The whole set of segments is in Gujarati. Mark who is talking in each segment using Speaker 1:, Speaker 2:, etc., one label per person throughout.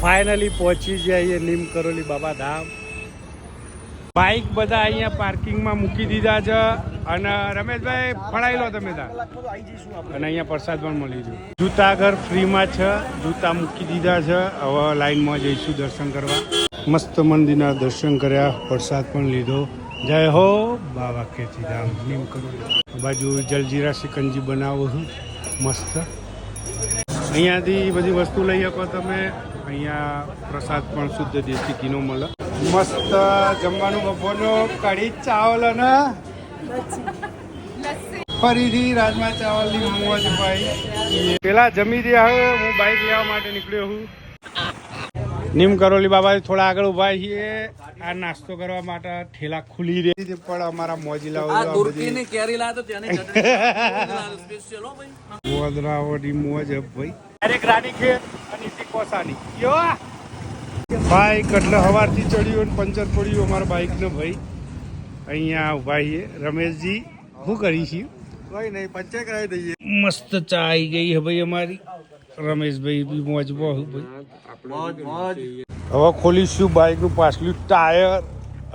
Speaker 1: ફાઇનલી પહોંચી જઈએ નીમ કરોલી બાબા ધામ. બાઇક બધા અહીંયા પાર્કિંગમાં મૂકી દીધા છે અને રમેશભાઈ ફળાઈ લો તમે ત્યાં. અને અહીંયા પ્રસાદ પણ મળી ગયો. જૂતા ઘર ફ્રીમાં છે, જૂતા મૂકી દીધા છે. હવે લાઈનમાં જઈશું દર્શન કરવા. મસ્ત મંદિરના દર્શન કર્યા, પ્રસાદ પણ લીધો. જય હો બાબા કેથી ધામ નીમ કરોલી. બાજુ જલજીરા સિકંજી બનાવો છું મસ્ત. અહીંયાથી બધી વસ્તુ લઈ શકો તમે. અહીંયા પ્રસાદ પણ શુદ્ધ દેશી ઘીનો મળે. મસ્ત જમવાનું બપોરનું કઢી ચાવલ અને ફરીથી રાજમા ચાવલની મોજ ભાઈ. પેલા જમી રહ્યા હવે હું બાઇક લેવા માટે નીકળ્યો છું. નીમ કરોલી બાબા થોડા આગળ ઉભા છીએ આ નાસ્તો કરવા માટે. ઠેલા ખુલી રહી પણ અમારા મોજીલા ગોધરાવડી મોજ ભાઈ. ડાયરેક્ટ રાણી ખેત અને કોસાની ભાઈ કટલે સવારથી ચડ્યું અને પંચર પડ્યું અમારા બાઇકને ભાઈ. અહીંયા ઉભા છીએ. રમેશજી શું કરી છીએ? કઈ નહીં, પંચર કરાવી દઈએ. મસ્ત ચા આવી ગઈ છે ભાઈ અમારી. રમેશભાઈ બી મોજ બહુ ભાઈ. હવે ખોલીશું બાઇકનું પાછલું ટાયર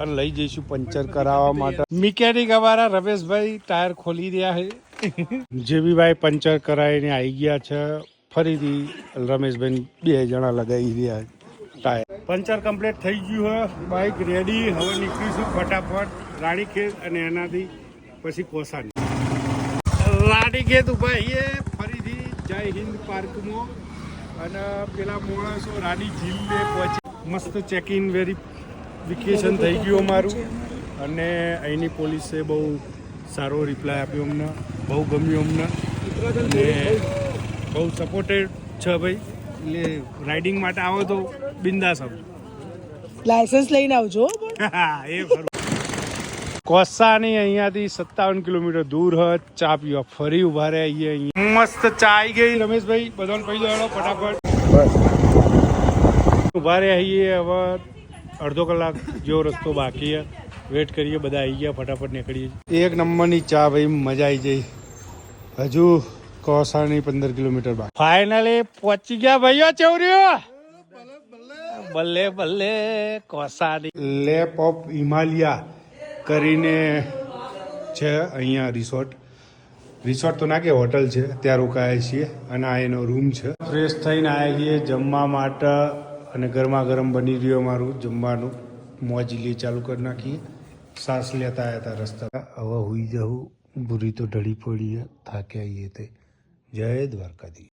Speaker 1: અને લઈ જઈશું પંચર કરાવવા માટે. મિકેનિક અમારા રમેશભાઈ ટાયર ખોલી રહ્યા છે. જે બી ભાઈ પંચર કરાવીને આવી ગયા છે. ફરીથી રમેશભાઈ 2 જણા લગાવી રહ્યા ટાયર. પંચર કમ્પ્લીટ થઈ ગયું હોય, બાઇક રેડી. હવે નીકળીશું ફટાફટ રાણીખેત અને એનાથી પછી કોસાની. રાણીખેત ઉભા છીએ ફરીથી જય હિન્દ પાર્કમાં. અને પેલા માણસો રાણી ઝીલને પહોંચી. મસ્ત ચેક ઇન વેરિફિકેશન થઈ ગયું અમારું. અને અહીંની પોલીસે બહુ સારો રિપ્લાય આપ્યો અમને. બહુ ગમ્યું અમને અને બહુ સપોર્ટેડ છે ભાઈ. એટલે રાઇડિંગ માટે આવો તો બિંદાસ આવો.
Speaker 2: લાયસન્સ લઈને આવજો.
Speaker 1: એ ખરું. કોસાની અહીંયાથી 57 કિલોમીટર દૂર હ. ચા પીવા ફરી ઉભા રહ્યા અહીંયા. મસ્ત ચા આવી ગઈ. રમેશભાઈ બધાને કહી દો ફટાફટ. બસ ઉભા રહ્યા છીએ. હવે અડધો કલાક જેવો રસ્તો બાકી છે. વેટ કરીએ. બધા આવી ગયા, ફટાફટ નીકળીએ. એક નંબરની ચા ભાઈ, મજા આવી જઈ. હજુ કોસાની 15 કિલોમીટર બાદ ફાઇનલી પહોંચી ગયા ભાઈઓ. ચૌરીઓ બલ્લે બલ્લે કોસાની. લેપ ઓફ હિમાલયા કરીને છે અહીંયા રિસોર્ટ. રિસોર્ટ તો ના કે હોટલ છે, ત્યાં રોકાયા છીએ. અને આ એનો રૂમ છે. ફ્રેશ થઈને આવ્યા છીએ જમવા માટે. અને ગરમા ગરમ બની રહ્યું અમારું જમવાનું. મોજીલી ચાલુ કરી નાખીએ. શ્વાસ લેતા આવ્યા હતા રસ્તા. હવે હુઈ જવું. ભૂરી તો ઢળી પડી, થાક્યા આવીએ તે. જય દ્વારકાધીશ.